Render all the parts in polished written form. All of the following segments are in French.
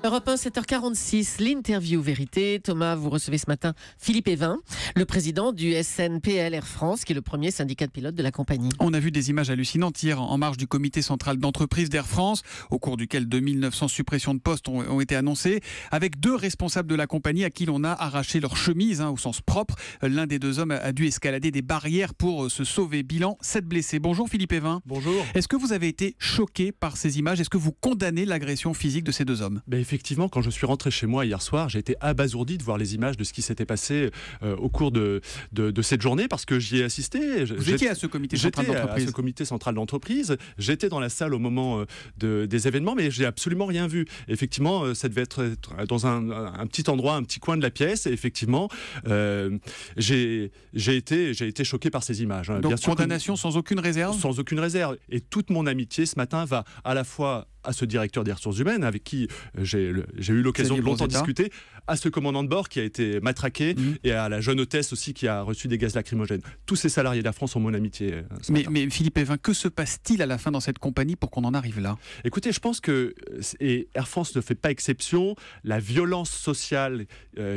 Europe 1, 7h46, l'interview vérité. Thomas, vous recevez ce matin Philippe Evin, le président du SNPL Air France, qui est le premier syndicat de pilotes de la compagnie. On a vu des images hallucinantes hier en marge du comité central d'entreprise d'Air France, au cours duquel 2900 suppressions de postes ont été annoncées, avec deux responsables de la compagnie à qui l'on a arraché leur chemise, au sens propre. L'un des deux hommes a dû escalader des barrières pour se sauver. Bilan, 7 blessés. Bonjour Philippe Evin. Bonjour. Est-ce que vous avez été choqué par ces images? Est-ce que vous condamnez l'agression physique de ces deux hommes? Effectivement, quand je suis rentré chez moi hier soir, j'ai été abasourdi de voir les images de ce qui s'était passé au cours de cette journée, parce que j'y ai assisté. Vous étiez à ce comité central d'entreprise? J'étais à ce comité central d'entreprise. J'étais dans la salle au moment des événements, mais j'ai absolument rien vu. Effectivement, ça devait être dans un petit endroit, un petit coin de la pièce. Et effectivement, j'ai été choqué par ces images. Donc, bien sûr, condamnation sans aucune réserve? Sans aucune réserve. Et toute mon amitié ce matin va à la fois à ce directeur des ressources humaines avec qui j'ai eu l'occasion de longtemps discuter, à ce commandant de bord qui a été matraqué et à la jeune hôtesse aussi qui a reçu des gaz lacrymogènes. Tous ces salariés d'Air France ont mon amitié. Mais Philippe Evin, que se passe-t-il à la fin dans cette compagnie pour qu'on en arrive là? Écoutez, je pense que, et Air France ne fait pas exception, la violence sociale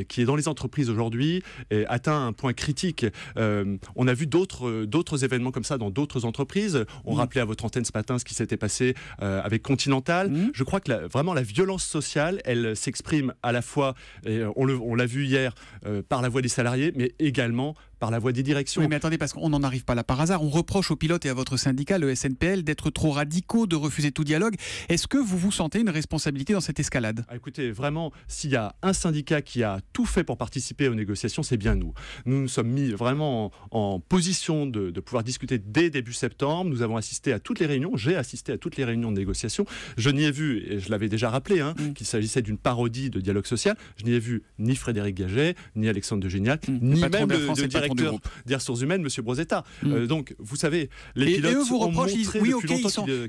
qui est dans les entreprises aujourd'hui atteint un point critique. On a vu d'autres événements comme ça dans d'autres entreprises. On rappelait à votre antenne ce matin ce qui s'était passé avec Continental. Je crois que vraiment la violence sociale, elle s'exprime à la fois, on l'a vu hier, par la voix des salariés, mais également par la voie des directions. Oui, mais attendez, parce qu'on n'en arrive pas là par hasard. On reproche aux pilotes et à votre syndicat, le SNPL, d'être trop radicaux, de refuser tout dialogue. Est-ce que vous vous sentez une responsabilité dans cette escalade? Écoutez, vraiment, s'il y a un syndicat qui a tout fait pour participer aux négociations, c'est bien nous. Nous nous sommes mis vraiment en position de pouvoir discuter dès début septembre. Nous avons assisté à toutes les réunions. J'ai assisté à toutes les réunions de négociation. Je n'y ai vu, et je l'avais déjà rappelé, qu'il s'agissait d'une parodie de dialogue social. Je n'y ai vu ni Frédéric Gaget, ni Alexandre de Gignac, ni même le directeur des ressources humaines, M. Brosetta. Donc, vous savez, les pilotes eux vous reprochent, oui, ok,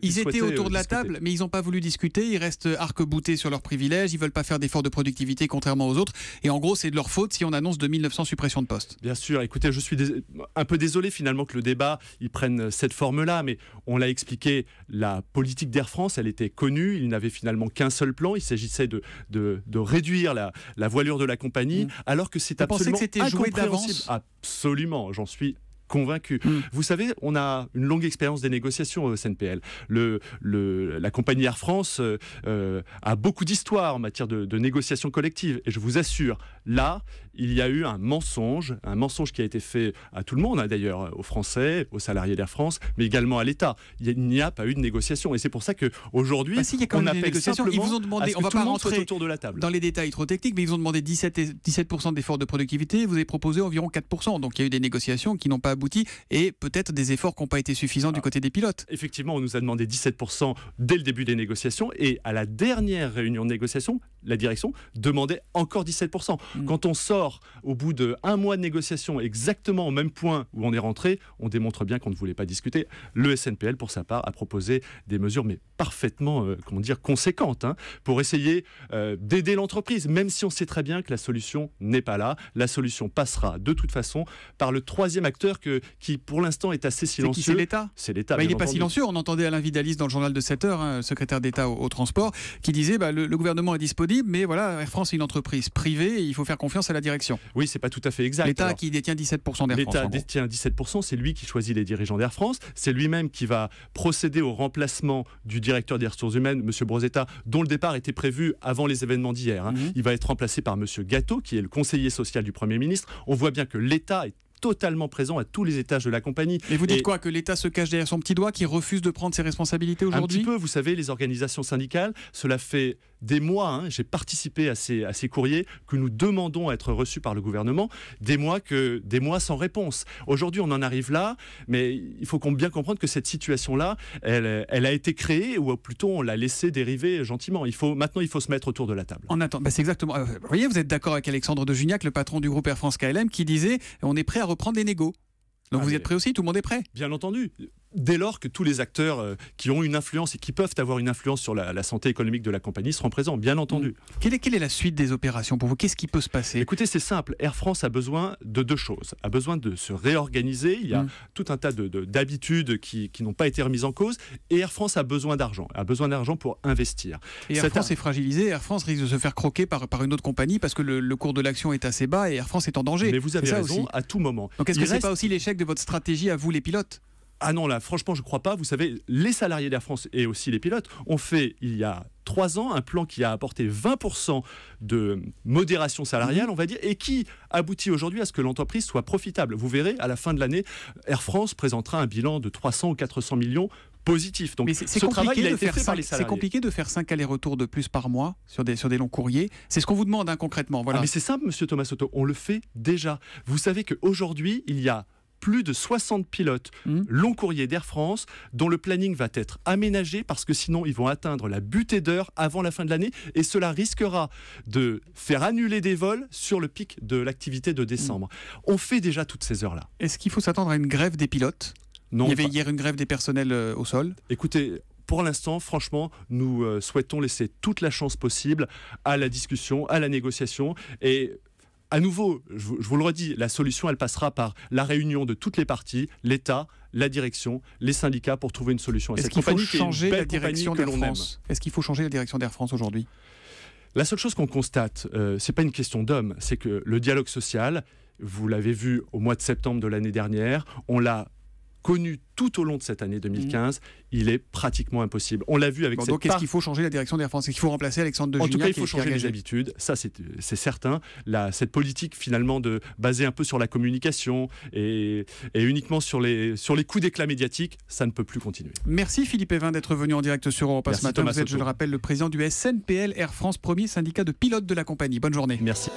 ils étaient autour de la table, mais ils n'ont pas voulu discuter. Ils restent arc-boutés sur leurs privilèges. Ils veulent pas faire d'efforts de productivité, contrairement aux autres. Et en gros, c'est de leur faute si on annonce 2900 suppressions de postes. Bien sûr. Écoutez, je suis un peu désolé finalement que le débat il prenne cette forme-là, mais on l'a expliqué. La politique d'Air France, elle était connue. Il n'avait finalement qu'un seul plan. Il s'agissait de réduire la voilure de la compagnie, alors que c'est absolument incompréhensible. Absolument, j'en suis convaincu. Vous savez, on a une longue expérience des négociations au SNPL. La compagnie Air France a beaucoup d'histoire en matière de négociations collectives. Et je vous assure, là, il y a eu un mensonge qui a été fait à tout le monde, d'ailleurs, aux Français, aux salariés d'Air France, mais également à l'État. Il n'y a pas eu de négociation. Et c'est pour ça qu'aujourd'hui, on appelle simplement ils vous ont demandé, on va pas rentrer autour de la table. Dans les détails trop techniques, mais ils vous ont demandé 17% d'efforts de productivité. Vous avez proposé environ 4%. Donc il y a eu des négociations qui n'ont pas abouti et peut-être des efforts qui n'ont pas été suffisants du côté des pilotes. Effectivement, on nous a demandé 17% dès le début des négociations et à la dernière réunion de négociation, la direction demandait encore 17%. Quand on sort au bout d'un mois de négociation exactement au même point où on est rentré, on démontre bien qu'on ne voulait pas discuter. Le SNPL, pour sa part, a proposé des mesures mais parfaitement conséquentes pour essayer d'aider l'entreprise, même si on sait très bien que la solution n'est pas là. La solution passera de toute façon par le troisième acteur qui pour l'instant est assez silencieux. C'est l'État. C'est l'État. Il n'est pas silencieux. On entendait Alain Vidalis dans le journal de 7h, secrétaire d'État au transport, qui disait le gouvernement est disponible, mais voilà, Air France est une entreprise privée et il faut faire confiance à la direction. Oui, c'est pas tout à fait exact. L'État qui détient 17% d'Air France. L'État détient 17%, c'est lui qui choisit les dirigeants d'Air France, c'est lui-même qui va procéder au remplacement du directeur des ressources humaines, M. Brosetta, dont le départ était prévu avant les événements d'hier. Il va être remplacé par M. Gâteau, qui est le conseiller social du Premier ministre. On voit bien que l'État est totalement présent à tous les étages de la compagnie. Et vous dites quoi? Que l'État se cache derrière son petit doigt, qui refuse de prendre ses responsabilités aujourd'hui? Un petit peu, vous savez, les organisations syndicales, cela fait des mois, j'ai participé à ces courriers que nous demandons à être reçus par le gouvernement, des mois sans réponse. Aujourd'hui, on en arrive là, mais il faut bien comprendre que cette situation-là, elle a été créée, ou plutôt on l'a laissée dériver gentiment. Maintenant, il faut se mettre autour de la table. En attendant, c'est exactement. Vous voyez, vous êtes d'accord avec Alexandre de Gignac, le patron du groupe Air France KLM, qui disait on est prêt à reprendre les négos. Donc vous êtes prêt aussi? Tout le monde est prêt? Bien entendu. dès lors que tous les acteurs qui ont une influence et qui peuvent avoir une influence sur la santé économique de la compagnie seront présents, bien entendu. Quelle est la suite des opérations pour vous? Qu'est-ce qui peut se passer? Écoutez, c'est simple. Air France a besoin de deux choses. A besoin de se réorganiser. Il y a tout un tas d'habitudes qui n'ont pas été remises en cause. Et Air France a besoin d'argent. A besoin d'argent pour investir. Et Air France est fragilisé. Air France risque de se faire croquer par une autre compagnie parce que le cours de l'action est assez bas et Air France est en danger. Mais vous avez raison, à tout moment. Donc est-ce que c'est pas aussi l'échec de votre stratégie à vous, les pilotes? Ah non, là, franchement, je ne crois pas. Vous savez, les salariés d'Air France et aussi les pilotes ont fait, il y a 3 ans, un plan qui a apporté 20% de modération salariale, on va dire, et qui aboutit aujourd'hui à ce que l'entreprise soit profitable. Vous verrez, à la fin de l'année, Air France présentera un bilan de 300 ou 400 millions positif. Donc, ce travail, il a été fait par les salariés. C'est compliqué de faire 5 allers-retours de plus par mois sur des longs courriers. C'est ce qu'on vous demande concrètement. Voilà. Ah, mais c'est simple, monsieur Thomas Soto, on le fait déjà. Vous savez qu'aujourd'hui, il y a plus de 60 pilotes long courrier d'Air France dont le planning va être aménagé parce que sinon ils vont atteindre la butée d'heures avant la fin de l'année et cela risquera de faire annuler des vols sur le pic de l'activité de décembre. On fait déjà toutes ces heures-là. Est-ce qu'il faut s'attendre à une grève des pilotes? Non. Il y avait hier une grève des personnels au sol. Écoutez, pour l'instant, franchement, nous souhaitons laisser toute la chance possible à la discussion, à la négociation et à nouveau, je vous le redis, la solution, elle passera par la réunion de toutes les parties, l'État, la direction, les syndicats, pour trouver une solution à cette compagnie qui est une belle compagnie que l'on aime. Est-ce qu'il faut changer la direction d'Air France aujourd'hui? La seule chose qu'on constate, c'est pas une question d'homme, c'est que le dialogue social, vous l'avez vu au mois de septembre de l'année dernière, on l'a connu tout au long de cette année 2015, il est pratiquement impossible. On l'a vu avec cette... Donc, est-ce qu'il faut changer la direction d'Air France? Est-ce qu'il faut remplacer Alexandre de Gignac? En tout cas, il faut changer les habitudes. Ça, c'est certain. Cette politique, finalement, basée un peu sur la communication et uniquement sur les coups d'éclat médiatiques, ça ne peut plus continuer. Merci Philippe Evin d'être venu en direct sur Europe ce matin. Vous êtes, je le rappelle, le président du SNPL Air France, premier syndicat de pilotes de la compagnie. Bonne journée. Merci.